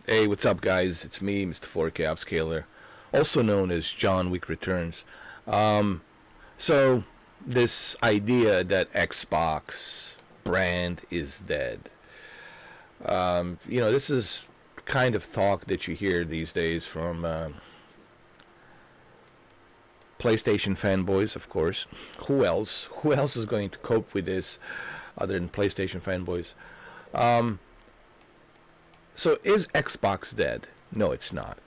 Hey, what's up, guys? It's me, Mr. 4K Upscaler, also known as John Wick Returns. Um, so, this idea that Xbox brand is dead. This is kind of talk that you hear these days from PlayStation fanboys, of course. Who else? Who else is going to cope with this other than PlayStation fanboys? Um, so, is Xbox dead? No, it's not.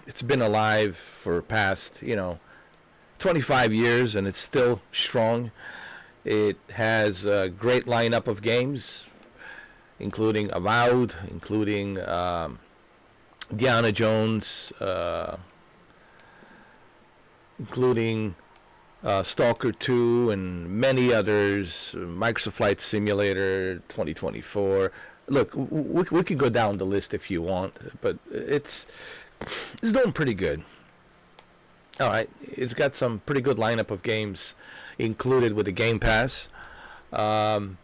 It's been alive for past, 25 years, and it's still strong. It has a great lineup of games, including Avowed, including Diana Jones, including Stalker 2, and many others. Microsoft Flight Simulator 2024. Look, we could go down the list if you want, but it's doing pretty good. All right, it's got some pretty good lineup of games included with the Game Pass. Um,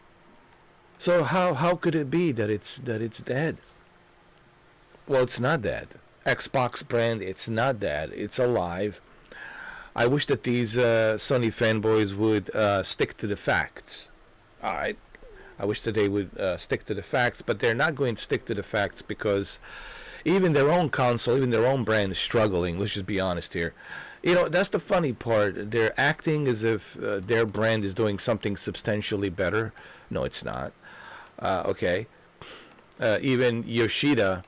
so how could it be that it's dead? Well, it's not dead. Xbox brand, it's not dead. It's alive. I wish that these Sony fanboys would stick to the facts. All right, I wish that they would stick to the facts, but they're not going to stick to the facts because even their own console, even their own brand is struggling. Let's just be honest here. That's the funny part. They're acting as if their brand is doing something substantially better. No, it's not. Okay. Even Suhoi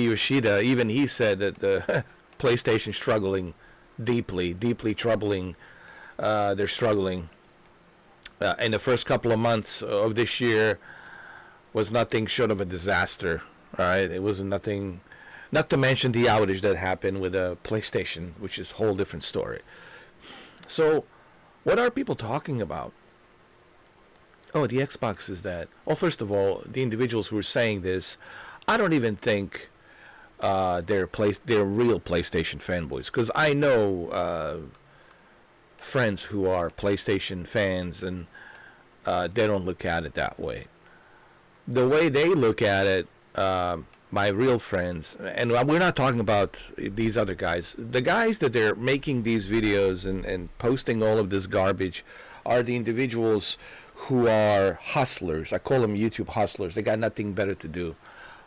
Yoshida, even he said that the PlayStation struggling deeply, deeply troubling. They're struggling. In the first couple of months of this year was nothing short of a disaster. All right, it was nothing. Not to mention the outage that happened with a PlayStation, which is a whole different story. So, what are people talking about? Oh, the Xbox is that. Well, first of all, the individuals who are saying this, I don't even think they're real PlayStation fanboys, because I know friends who are PlayStation fans, and they don't look at it that way. The way they look at it, my real friends, and we're not talking about these other guys. The guys that they're making these videos and posting all of this garbage are the individuals who are hustlers. I call them YouTube hustlers. They got nothing better to do.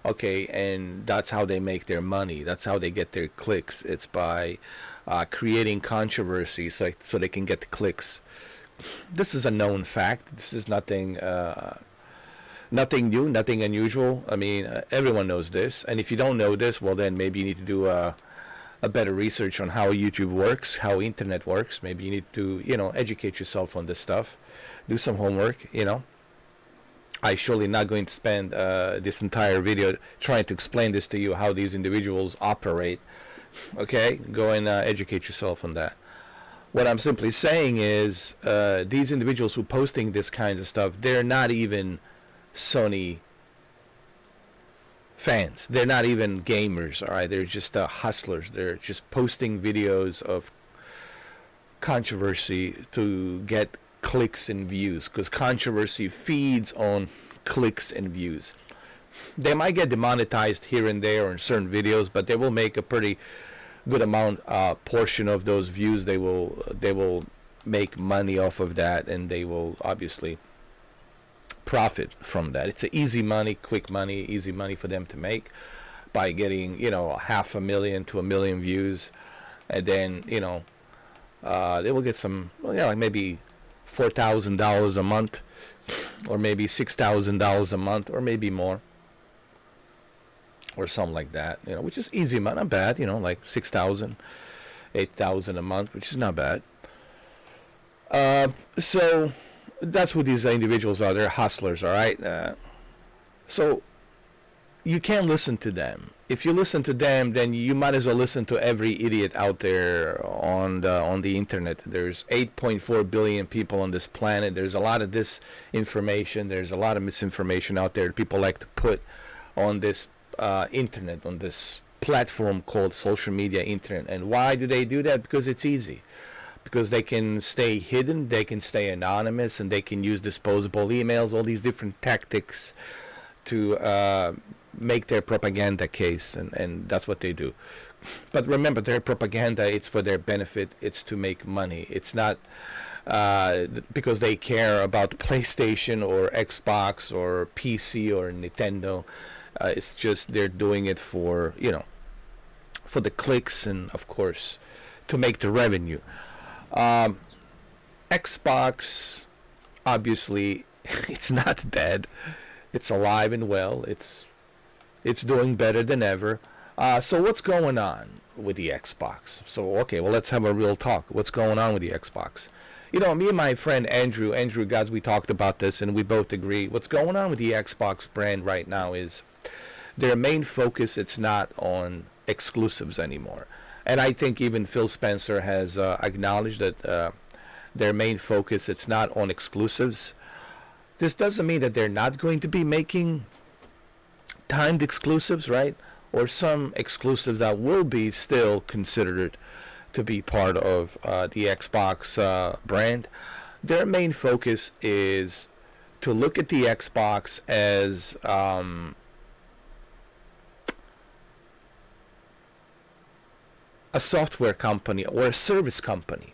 Okay, and that's how they make their money. That's how they get their clicks. It's by creating controversy so they can get the clicks. This is a known fact. This is nothing new, nothing unusual. I mean, everyone knows this. And if you don't know this, well, then maybe you need to do a better research on how YouTube works, how internet works. Maybe you need to, educate yourself on this stuff. Do some homework. I surely not going to spend this entire video trying to explain this to you, how these individuals operate. Okay? Go and educate yourself on that. What I'm simply saying is these individuals who are posting this kinds of stuff, they're not even Sony fans. They're not even gamers, all right? They're just hustlers. They're just posting videos of controversy to get clicks and views, because controversy feeds on clicks and views. They might get demonetized here and there on certain videos, but they will make a pretty good amount portion of those views. They will make money off of that, and they will obviously profit from that. It's a easy money, quick money, easy money for them to make by getting 500,000 to 1,000,000 views, and then they will get some, like maybe $4,000 a month, or maybe $6,000 a month, or maybe more, or something like that. Which is easy money, not bad. Like 6,000, 8,000 a month, which is not bad. So that's what these individuals are. They're hustlers, all right? So you can't listen to them. If you listen to them, then you might as well listen to every idiot out there on the internet. There's 8.4 billion people on this planet. There's a lot of disinformation. There's a lot of misinformation out there that people like to put on this internet, on this platform called social media internet. And why do they do that? Because it's easy. Because they can stay hidden, they can stay anonymous, and they can use disposable emails, all these different tactics to make their propaganda case, and that's what they do. But remember, their propaganda, it's for their benefit. It's to make money. It's not because they care about PlayStation or Xbox or PC or Nintendo. It's just they're doing it for, for the clicks and, of course, to make the revenue. Xbox, obviously, it's not dead. It's alive and well. It's doing better than ever. So what's going on with the Xbox? So, okay, well, let's have a real talk. What's going on with the Xbox? Me and my friend Andrew Gods, we talked about this, and we both agree. What's going on with the Xbox brand right now is their main focus, it's not on exclusives anymore. And I think even Phil Spencer has acknowledged that their main focus, it's not on exclusives. This doesn't mean that they're not going to be making timed exclusives, right? Or some exclusives that will be still considered to be part of the Xbox brand. Their main focus is to look at the Xbox as a software company or a service company.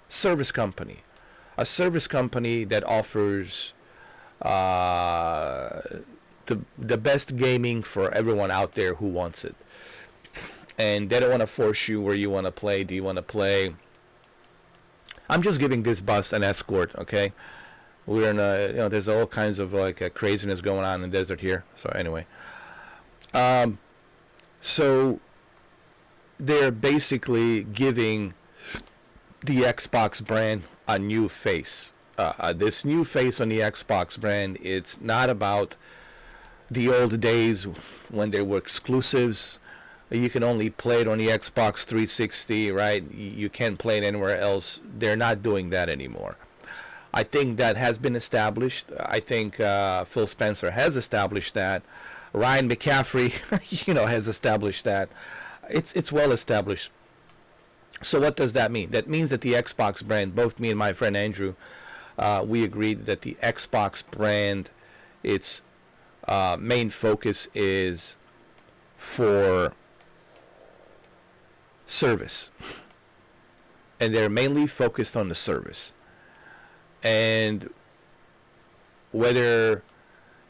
A service company that offers the best gaming for everyone out there who wants it. And they don't want to force you where you want to play. Do you want to play? I'm just giving this bus an escort, okay? We're in a, there's all kinds of craziness going on in the desert here. So anyway, so they're basically giving the Xbox brand a new face. This new face on the Xbox brand, it's not about the old days when there were exclusives. You can only play it on the Xbox 360, right? You can't play it anywhere else. They're not doing that anymore. I think that has been established. I think Phil Spencer has established that. Ryan McCaffrey, has established that. It's well established. So what does that mean? That means that the Xbox brand, both me and my friend Andrew, we agreed that the Xbox brand, its main focus is for service. And they're mainly focused on the service. And whether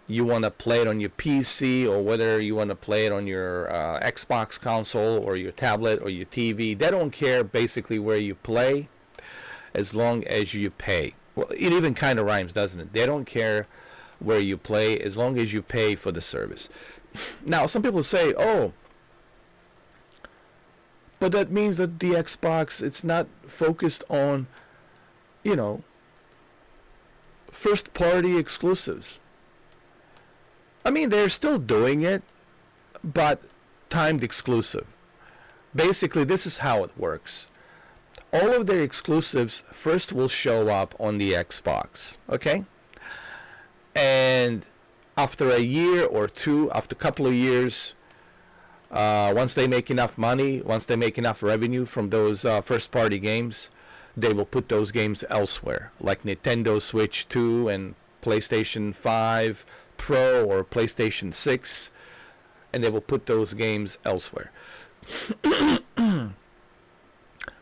you want to play it on your PC or whether you want to play it on your Xbox console or your tablet or your TV, they don't care basically where you play as long as you pay. Well, it even kind of rhymes, doesn't it? They don't care where you play as long as you pay for the service. Now, some people say, oh, but that means that the Xbox, it's not focused on, first party exclusives. I mean, they're still doing it, but timed exclusive. Basically, this is how it works. All of their exclusives first will show up on the Xbox, okay? And after a year or two, after a couple of years, once they make enough money, once they make enough revenue from those first-party games, they will put those games elsewhere, like Nintendo Switch 2 and PlayStation 5 Pro or PlayStation 6, and they will put those games elsewhere.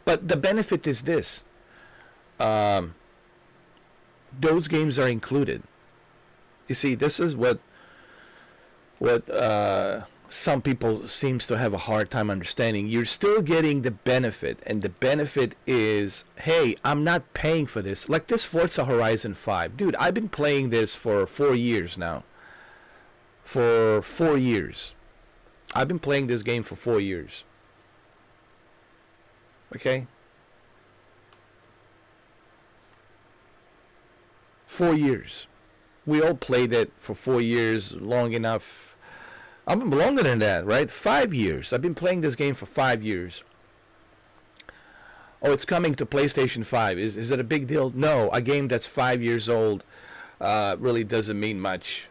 But the benefit is this. Those games are included. You see, this is what some people seems to have a hard time understanding. You're still getting the benefit, and the benefit is, hey, I'm not paying for this. Like this Forza Horizon 5. Dude, I've been playing this for 4 years now. For 4 years. I've been playing this game for 4 years. Okay? 4 years. We all played it for 4 years, long enough. I'm longer than that, right? 5 years. I've been playing this game for 5 years. Oh, it's coming to PlayStation 5. Is it a big deal? No, a game that's 5 years old really doesn't mean much.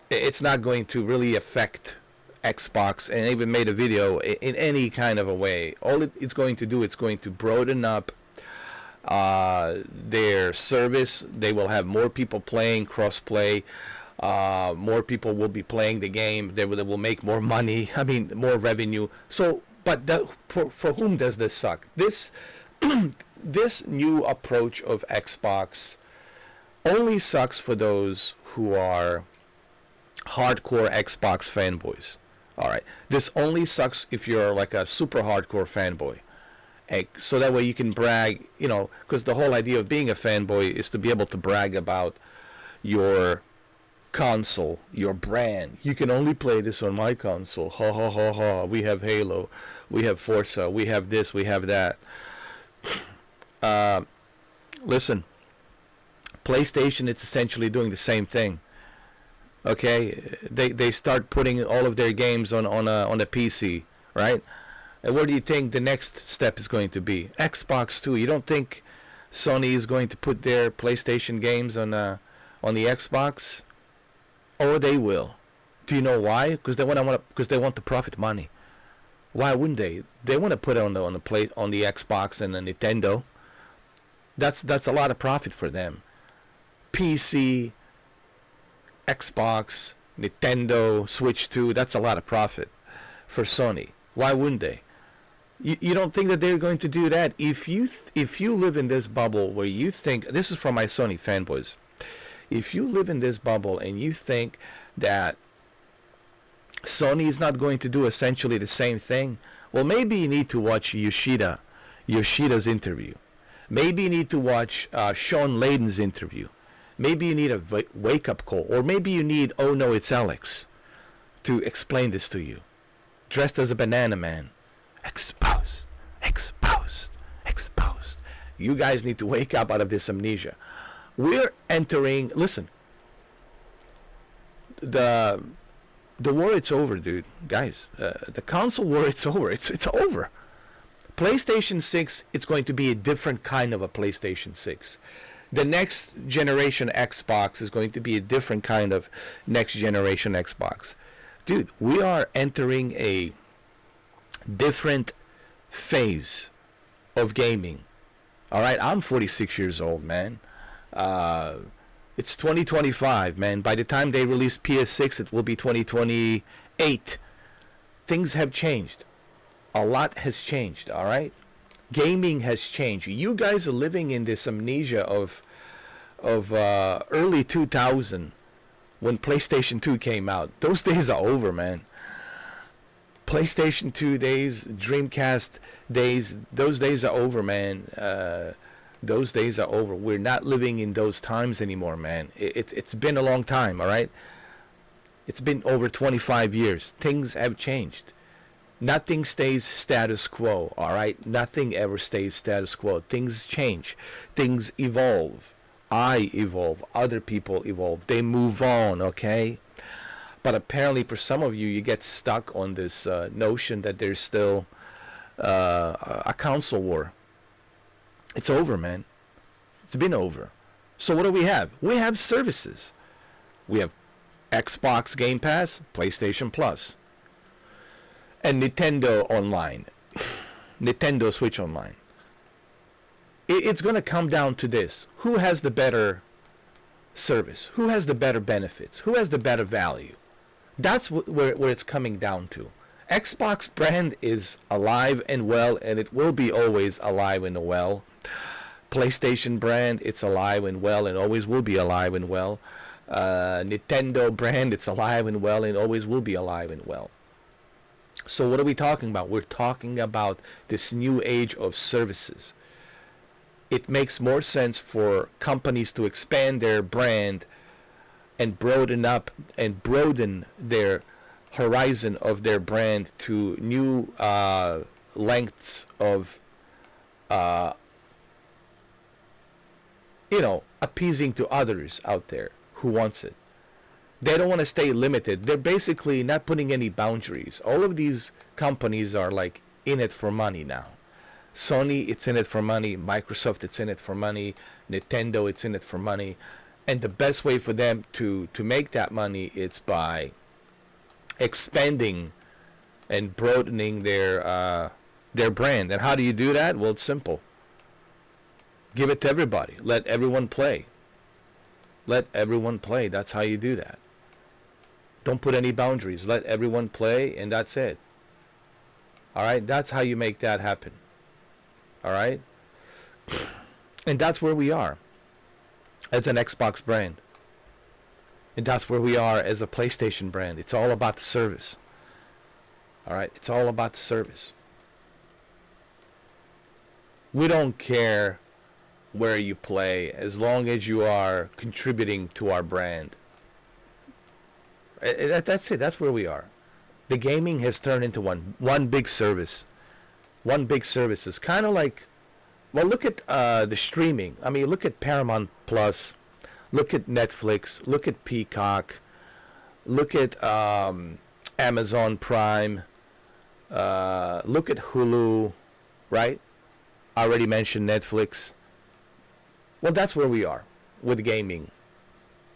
It's not going to really affect Xbox, and I even made a video in any kind of a way. All it's going to do, it's going to broaden up their service. They will have more people playing, cross-play. More people will be playing the game. They will make more money. I mean, more revenue. So, but for whom does this suck? This this new approach of Xbox only sucks for those who are hardcore Xbox fanboys. All right. This only sucks if you're like a super hardcore fanboy. So that way you can brag, because the whole idea of being a fanboy is to be able to brag about your console, your brand. You can only play this on my console. Ha ha ha ha. We have Halo, we have Forza, we have this, we have that. Listen, PlayStation, it's essentially doing the same thing. Okay, they start putting all of their games on a PC, right? And where do you think the next step is going to be? Xbox too. You don't think Sony is going to put their PlayStation games on the Xbox? Oh, they will. Do you know why? Because they want the profit money. Why wouldn't they? They want to put it on the Xbox and the Nintendo. That's a lot of profit for them. PC, Xbox, Nintendo, Switch 2, that's a lot of profit for Sony. Why wouldn't they? You don't think that they're going to do that? If you live in this bubble where you think, this is from my Sony fanboys, if you live in this bubble and you think that Sony is not going to do essentially the same thing, well, maybe you need to watch Yoshida's interview. Maybe you need to watch Sean Layden's interview. Maybe you need a wake-up call. Or maybe you need Oh No, It's Alex to explain this to you. Dressed as a banana man. Exposed. Exposed. Exposed. You guys need to wake up out of this amnesia. We're entering... Listen. The war, it's over, dude. Guys, the console war, it's over. It's over. PlayStation 6, it's going to be a different kind of a PlayStation 6. The next generation Xbox is going to be a different kind of next generation Xbox. Dude, we are entering a different phase of gaming. All right, I'm 46 years old, man. It's 2025, man. By the time they release PS6, it will be 2028. Things have changed. A lot has changed, all right? Gaming has changed. You guys are living in this amnesia of early 2000 when PlayStation 2 came out. Those days are over, man. PlayStation 2 days, Dreamcast days, those days are over, man. Those days are over. We're not living in those times anymore, man. It's been a long time, all right? It's been over 25 years. Things have changed. Nothing stays status quo, all right? Nothing ever stays status quo. Things change. Things evolve. I evolve. Other people evolve. They move on, okay? But apparently for some of you, you get stuck on this notion that there's still a console war. It's over, man. It's been over. So what do we have? We have services. We have Xbox Game Pass, PlayStation Plus, and Nintendo Online. Nintendo Switch Online. It's going to come down to this. Who has the better service? Who has the better benefits? Who has the better value? That's where it's coming down to. Xbox brand is alive and well, and it will be always alive and well. PlayStation brand, it's alive and well, and always will be alive and well. Nintendo brand, it's alive and well, and always will be alive and well. So what are we talking about? We're talking about this new age of services. It makes more sense for companies to expand their brand and broaden their horizon of their brand to new lengths of appeasing to others out there who wants it. They don't want to stay limited. They're basically not putting any boundaries. All of these companies are like in it for money now. Sony, it's in it for money. Microsoft, it's in it for money. Nintendo, it's in it for money. And the best way for them to make that money is by expanding and broadening their brand. And how do you do that? Well, it's simple. Give it to everybody. Let everyone play. Let everyone play. That's how you do that. Don't put any boundaries. Let everyone play, and that's it. All right? That's how you make that happen. All right? And that's where we are as an Xbox brand. And that's where we are as a PlayStation brand. It's all about the service. All right? It's all about the service. We don't care where you play as long as you are contributing to our brand. That's it. That's where we are. The gaming has turned into one big service. One big service is kind of like, well, look at the streaming. I mean, look at Paramount Plus. Look at Netflix. Look at Peacock. Look at Amazon Prime. Look at Hulu, right? I already mentioned Netflix. Well, that's where we are with gaming.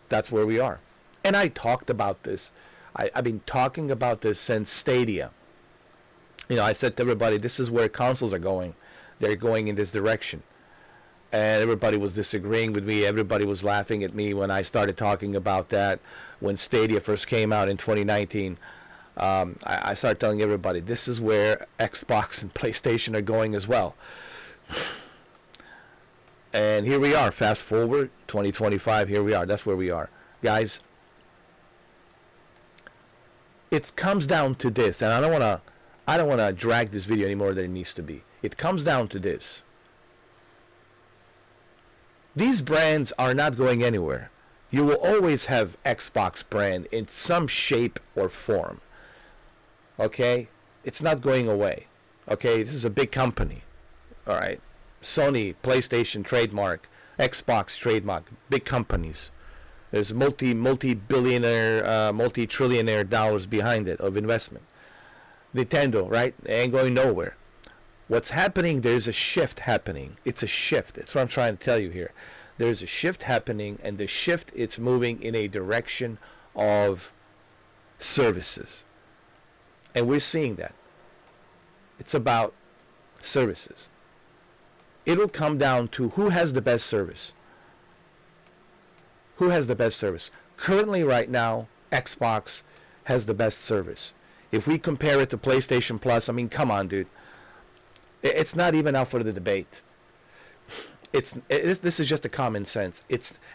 That's where we are. And I talked about this. I've been talking about this since Stadia. You know, I said to everybody, this is where consoles are going. They're going in this direction. And everybody was disagreeing with me. Everybody was laughing at me when I started talking about that. When Stadia first came out in 2019, I started telling everybody, this is where Xbox and PlayStation are going as well. And here we are. Fast forward, 2025, here we are. That's where we are. Guys, it comes down to this, and I don't want to drag this video any more than it needs to be. It comes down to this. These brands are not going anywhere. You will always have Xbox brand in some shape or form. Okay? It's not going away. Okay? This is a big company. All right? Sony, PlayStation trademark, Xbox trademark, big companies. There's multi-billionaire, multi-trillionaire dollars behind it of investment. Nintendo, right? They ain't going nowhere. What's happening, there's a shift happening. It's a shift. That's what I'm trying to tell you here. There's a shift happening, and the shift, it's moving in a direction of services. And we're seeing that. It's about services. It'll come down to who has the best service. Who has the best service? Currently, right now, Xbox has the best service. If we compare it to PlayStation Plus, I mean, come on, dude. It's not even out for the debate. This is just a common sense.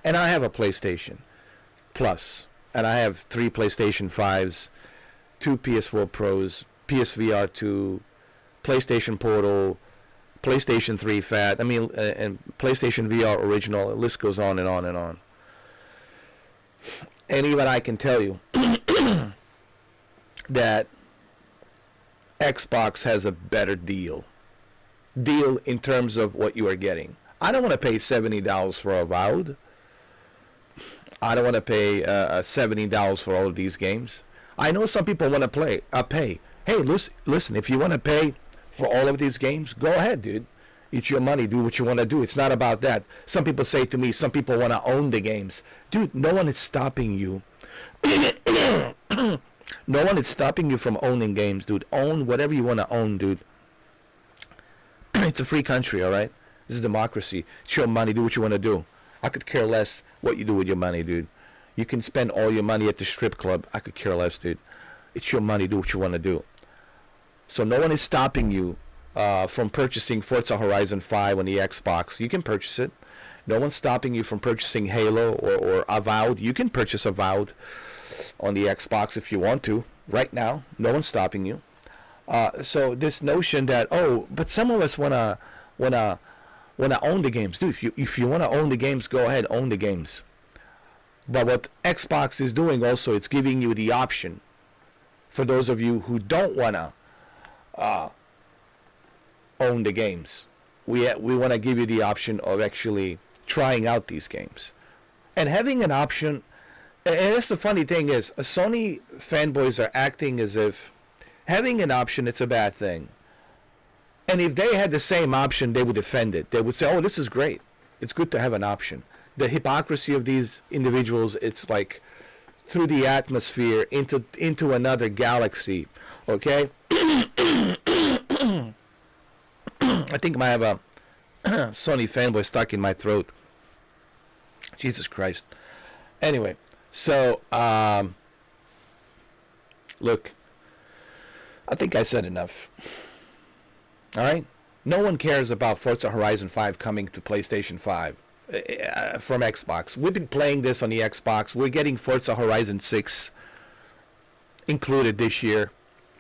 And I have a PlayStation Plus, and I have 3 PlayStation 5s, 2 PS4 Pros, PSVR 2, PlayStation Portal, PlayStation 3 Fat. I mean, and PlayStation VR Original. The list goes on and on and on. And even I can tell you that Xbox has a better deal in terms of what you are getting. I don't want to pay $70 for Avowed. I don't want to pay $70 for all of these games. I know some people want to pay. Hey, listen, if you want to pay for all of these games, go ahead, dude. It's your money. Do what you want to do. It's not about that. Some people say to me, some people want to own the games. Dude, no one is stopping you. No one is stopping you from owning games, dude. Own whatever you want to own, dude. It's a free country, all right? This is democracy. It's your money. Do what you want to do. I could care less what you do with your money, dude. You can spend all your money at the strip club. I could care less, dude. It's your money. Do what you want to do. So no one is stopping you from purchasing Forza Horizon 5 on the Xbox. You can purchase it. No one's stopping you from purchasing Halo or Avowed. You can purchase Avowed on the Xbox if you want to. Right now, no one's stopping you. So this notion that, but some of us wanna own the games, dude. If you wanna own the games, go ahead, own the games. But what Xbox is doing also, it's giving you the option for those of you who don't wanna own the games. We want to give you the option of actually trying out these games and having an option. And that's the funny thing is, Sony fanboys are acting as if having an option, it's a bad thing. And if they had the same option, they would defend it. They would say, oh, this is great. It's good to have an option. The hypocrisy of these individuals, it's like through the atmosphere into another galaxy. Okay? I think I might have a Sony fanboy stuck in my throat. Jesus Christ. Anyway, so look, I think I said enough. All right? No one cares about Forza Horizon 5 coming to PlayStation 5 from Xbox. We've been playing this on the Xbox. We're getting Forza Horizon 6 included this year,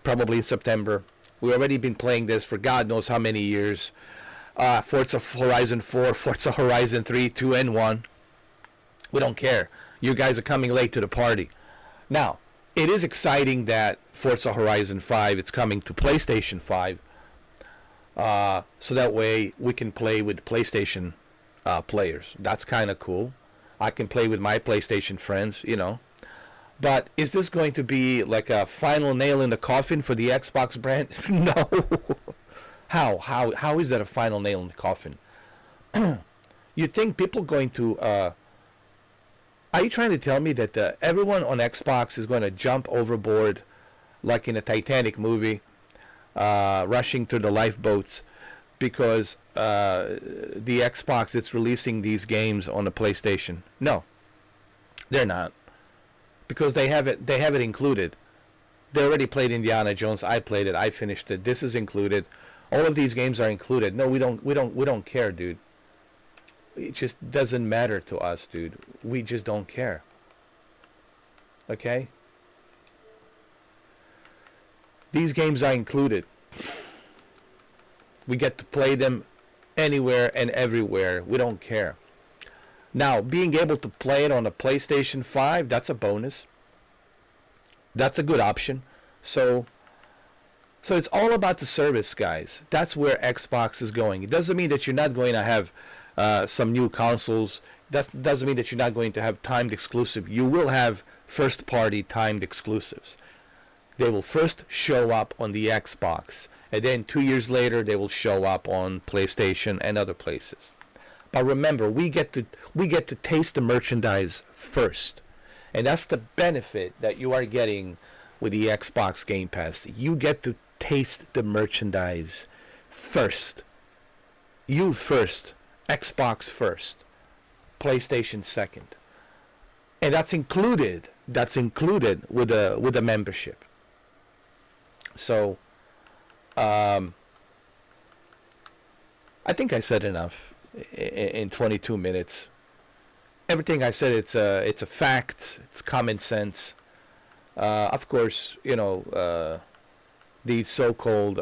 probably in September. We've already been playing this for God knows how many years. Forza Horizon 4, Forza Horizon 3, 2, and 1. We don't care. You guys are coming late to the party. Now, it is exciting that Forza Horizon 5 is coming to PlayStation 5. So that way we can play with PlayStation players. That's kind of cool. I can play with my PlayStation friends, you know. But is this going to be like a final nail in the coffin for the Xbox brand? No. How is that a final nail in the coffin? You think people going to... are you trying to tell me that everyone on Xbox is going to jump overboard like in a Titanic movie, rushing through the lifeboats because the Xbox is releasing these games on the PlayStation? No, they're not, because they have it included. They already played Indiana Jones. I played it. I finished it. This is included. All of these games are included. No, we don't care, dude. It just doesn't matter to us, dude. We just don't care. Okay? These games are included. We get to play them anywhere and everywhere. We don't care. Now, being able to play it on a PlayStation 5, that's a bonus. That's a good option. So it's all about the service, guys. That's where Xbox is going. It doesn't mean that you're not going to have some new consoles. That doesn't mean that you're not going to have timed exclusive. You will have first-party timed exclusives. They will first show up on the Xbox, and then 2 years later they will show up on PlayStation and other places. But remember, we get to taste the merchandise first, and that's the benefit that you are getting with the Xbox Game Pass. You get to taste the merchandise first. You first. Xbox first, PlayStation second, and that's included with a membership. So I think I said enough in 22 minutes. Everything I said, it's a fact. It's common sense. Of course, you know, these so-called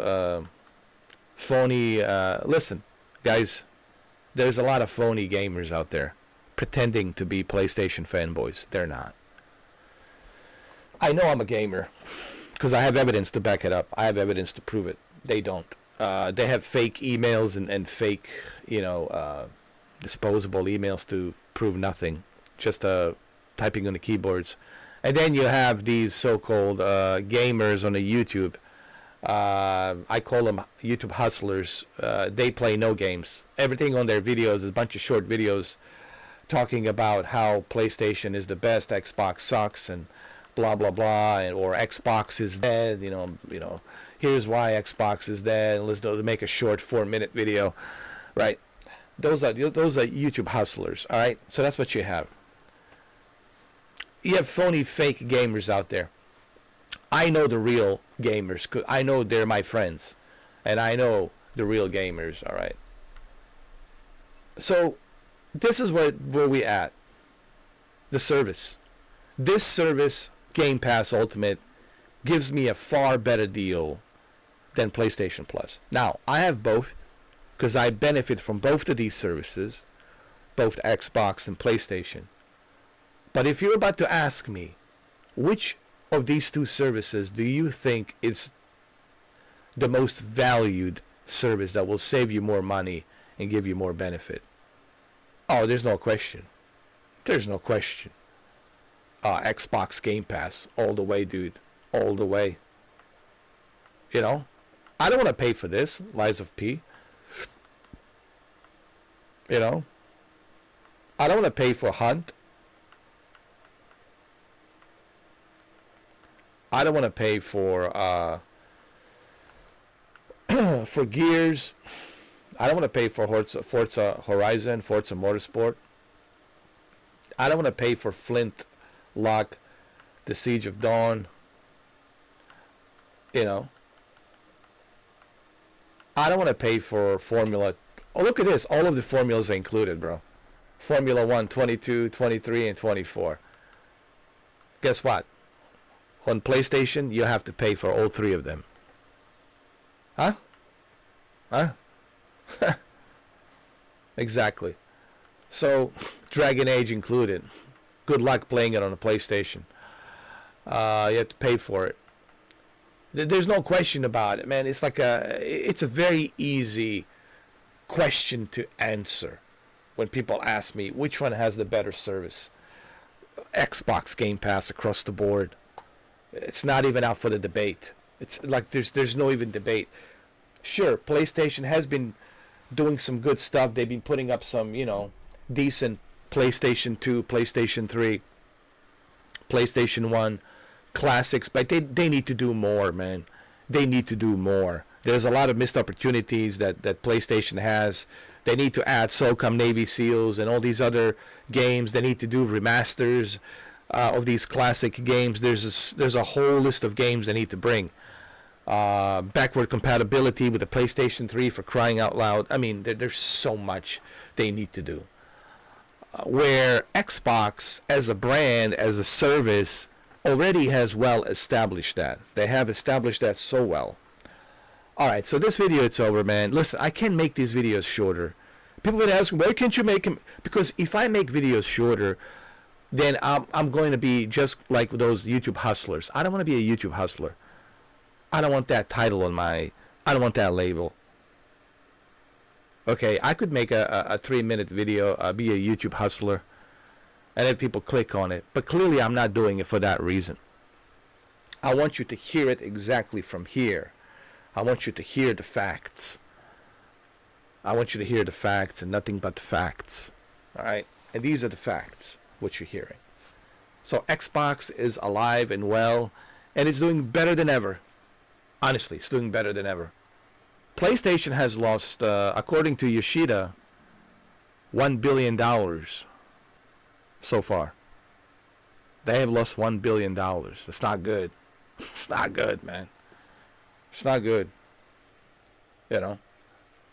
phony. Listen, guys. There's a lot of phony gamers out there pretending to be PlayStation fanboys. They're not. I know I'm a gamer because I have evidence to back it up. I have evidence to prove it. They don't. They have fake emails and fake, you know, disposable emails to prove nothing. Just typing on the keyboards. And then you have these so-called gamers on the YouTube. I call them YouTube hustlers. They play no games. Everything on their videos is a bunch of short videos talking about how PlayStation is the best, Xbox sucks, and blah blah blah, or Xbox is dead. You know, here's why Xbox is dead. And let's make a short 4-minute video, right? Those are YouTube hustlers. All right, so that's what you have. You have phony, fake gamers out there. I know the real gamers. I know they're my friends, and I know the real gamers. All right. So this is where we at. The service. This service, Game Pass Ultimate, gives me a far better deal than PlayStation Plus. Now, I have both because I benefit from both of these services, both Xbox and PlayStation. But if you're about to ask me, which of these two services do you think is the most valued service that will save you more money and give you more benefit? Oh, there's no question. There's no question. Xbox Game Pass, all the way, dude. All the way. You know? I don't want to pay for this, Lies of P. You know? I don't want to pay for Hunt. I don't want to pay for Gears. I don't want to pay for Forza Horizon, Forza Motorsport. I don't want to pay for Flint Lock, The Siege of Dawn. You know, I don't want to pay for Formula. Oh, look at this. All of the formulas are included, bro. Formula 1, 22, 23, and 24. Guess what? On PlayStation, you have to pay for all three of them. Huh? Huh? Exactly. So, Dragon Age included. Good luck playing it on a PlayStation. You have to pay for it. There's no question about it, man. It's a very easy question to answer when people ask me which one has the better service. Xbox Game Pass across the board. It's not even out for the debate. It's like there's no even debate. Sure, PlayStation has been doing some good stuff. They've been putting up some, decent PlayStation 2, PlayStation 3, PlayStation 1 classics, but they need to do more, man. They need to do more. There's a lot of missed opportunities that PlayStation has. They need to add SOCOM Navy SEALs and all these other games. They need to do remasters of these classic games. There's a whole list of games they need to bring. Backward compatibility with the PlayStation 3, for crying out loud. I mean, there's so much they need to do. Where Xbox, as a brand, as a service, already has well established that. They have established that so well. Alright, so this video, it's over, man. Listen, I can make these videos shorter. People would ask me, why can't you make them? Because if I make videos shorter, then I'm going to be just like those YouTube hustlers. I don't want to be a YouTube hustler. I don't want that title on I don't want that label. Okay, I could make a 3-minute video, be a YouTube hustler, and have people click on it. But clearly I'm not doing it for that reason. I want you to hear it exactly from here. I want you to hear the facts. I want you to hear the facts and nothing but the facts. Alright? And these are the facts, what you're hearing. So Xbox is alive and well, and it's doing better than ever. Honestly, it's doing better than ever. PlayStation has lost, according to Yoshida, $1 billion so far. They have lost $1 billion. That's not good. It's not good, man. It's not good.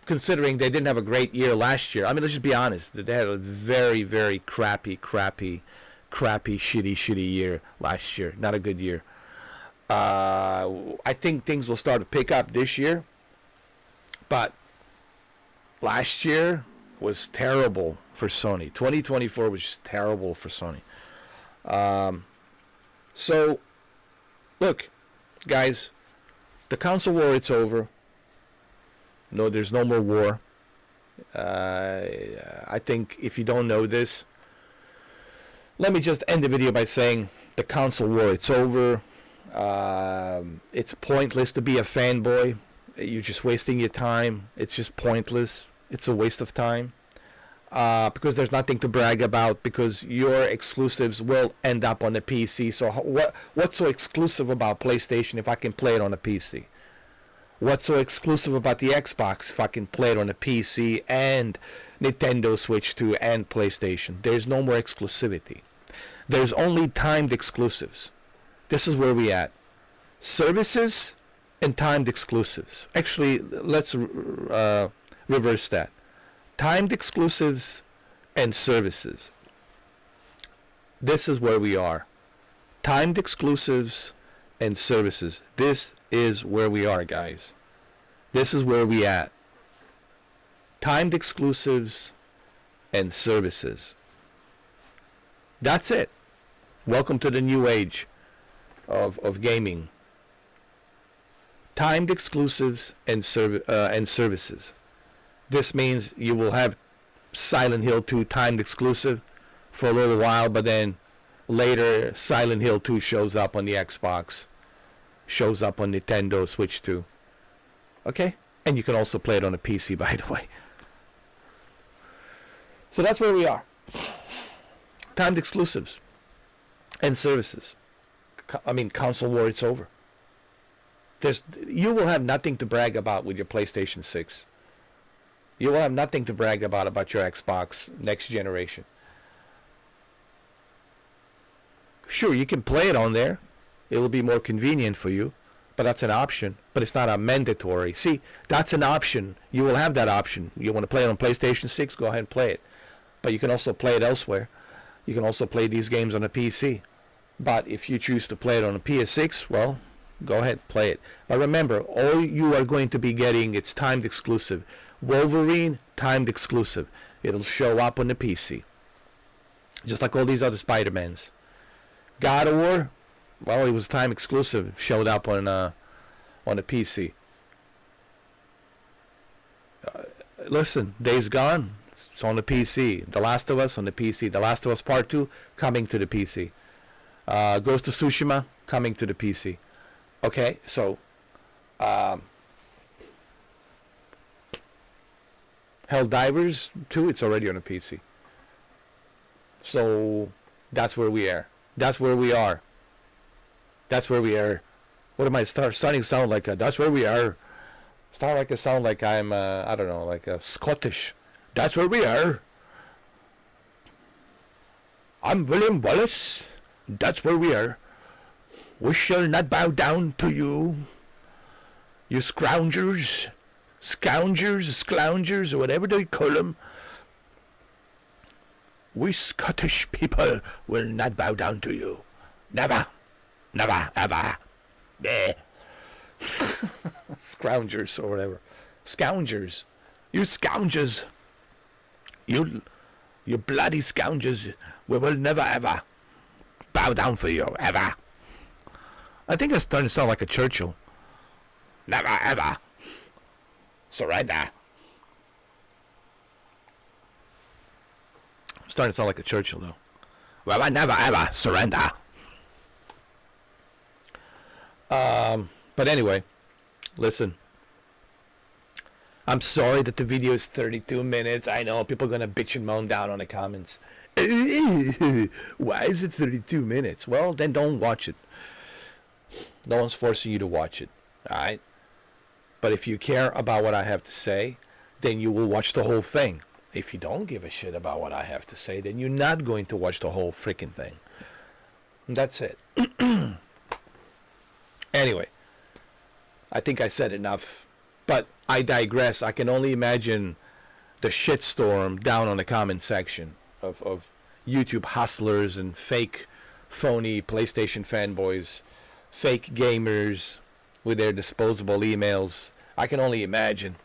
Considering they didn't have a great year last year. I mean, let's just be honest. They had a very, very crappy, shitty year last year. Not a good year. I think things will start to pick up this year. But last year was terrible for Sony. 2024 was just terrible for Sony. So, look, guys, the console war, it's over. No, there's no more war. I think if you don't know this, let me just end the video by saying the console war, it's over. It's pointless to be a fanboy. You're just wasting your time. It's just pointless. It's a waste of time. Because there's nothing to brag about, because your exclusives will end up on the PC. So what's so exclusive about PlayStation if I can play it on a PC? What's so exclusive about the Xbox if I can play it on a PC and Nintendo Switch 2 and PlayStation? There's no more exclusivity. There's only timed exclusives. This is where we at. Services and timed exclusives. Actually, let's reverse that. Timed exclusives and services. This is where we are. Timed exclusives and services. This is where we are, guys. This is where we at. Timed exclusives and services. That's it. Welcome to the new age of gaming. Timed exclusives and services. This means you will have Silent Hill 2 timed exclusive for a little while, but then later Silent Hill 2 shows up on the Xbox, shows up on Nintendo Switch 2. Okay? And you can also play it on a PC, by the way. So that's where we are. Timed exclusives and services. Console war, it's over. You will have nothing to brag about with your PlayStation 6. You will have nothing to brag about your Xbox next generation. Sure, you can play it on there. It will be more convenient for you, but that's an option. But it's not a mandatory. See, that's an option. You will have that option. You want to play it on PlayStation 6, go ahead and play it. But you can also play it elsewhere. You can also play these games on a PC. But if you choose to play it on a PS6, well, go ahead, play it. But remember, all you are going to be getting, it's timed exclusive. Wolverine, timed exclusive. It'll show up on the PC. Just like all these other Spider-Mans. God of War, well, it was time exclusive. Showed up on the PC. Listen, Days Gone, it's on the PC. The Last of Us on the PC. The Last of Us Part 2 coming to the PC. Ghost of Tsushima coming to the PC. Okay, so Helldivers 2, it's already on the PC. So that's where we are. That's where we are. That's where we are. What am I starting to sound like? That's where we are. Sound like I'm I don't know, like Scottish. That's where we are. I'm William Wallace. That's where we are. We shall not bow down to you. You scroungers, or whatever they call them. We Scottish people will not bow down to you. Never. Never, ever. Bleh. Scroungers or whatever. Scoungers. You scoungers. You bloody scoungers. We will never ever bow down for you. Ever. I think it's starting to sound like a Churchill. Never ever surrender. I'm starting to sound like a Churchill though. Well, I never ever surrender. But anyway, listen. I'm sorry that the video is 32 minutes. I know people are gonna bitch and moan down on the comments. Why is it 32 minutes? Well, then don't watch it. No one's forcing you to watch it. Alright? But if you care about what I have to say, then you will watch the whole thing. If you don't give a shit about what I have to say, then you're not going to watch the whole freaking thing. And that's it. Anyway, I think I said enough. But I digress. I can only imagine the shitstorm down on the comment section of YouTube hustlers and fake, phony PlayStation fanboys, fake gamers with their disposable emails. I can only imagine.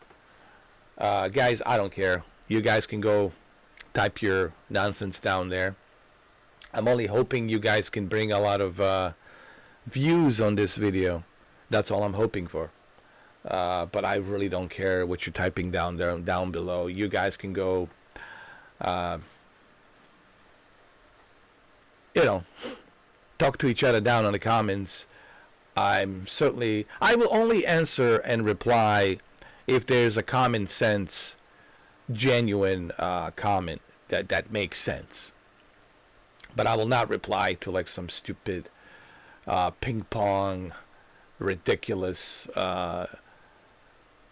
Guys, I don't care. You guys can go type your nonsense down there. I'm only hoping you guys can bring a lot of views on this video. That's all I'm hoping for. But I really don't care what you're typing down there, down below. You guys can go, talk to each other down in the comments. I will only answer and reply if there's a common sense, genuine comment that makes sense. But I will not reply to like some stupid ping pong, ridiculous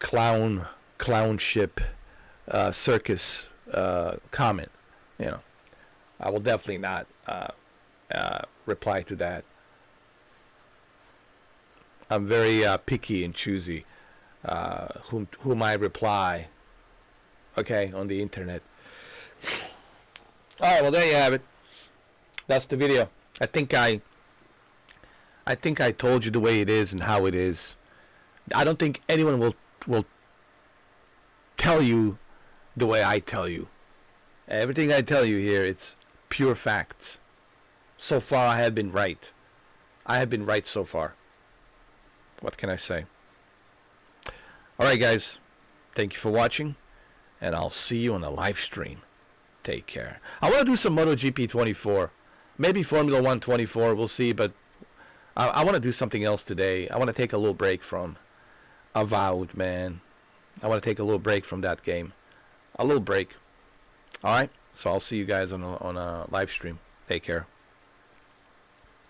clownship circus comment. I will definitely not reply to that. I'm very picky and choosy whom I reply. Okay, on the internet. All right, well there you have it. That's the video. I think I told you the way it is and how it is. I don't think anyone will tell you the way I tell you. Everything I tell you here, it's pure facts. So far, I have been right. I have been right so far. What can I say? All right, guys. Thank you for watching, and I'll see you on a live stream. Take care. I want to do some MotoGP 24. Maybe Formula 1 24. We'll see, but I want to do something else today. I want to take a little break from Avowed, man. I want to take a little break from that game. A little break. All right? So I'll see you guys on a live stream. Take care.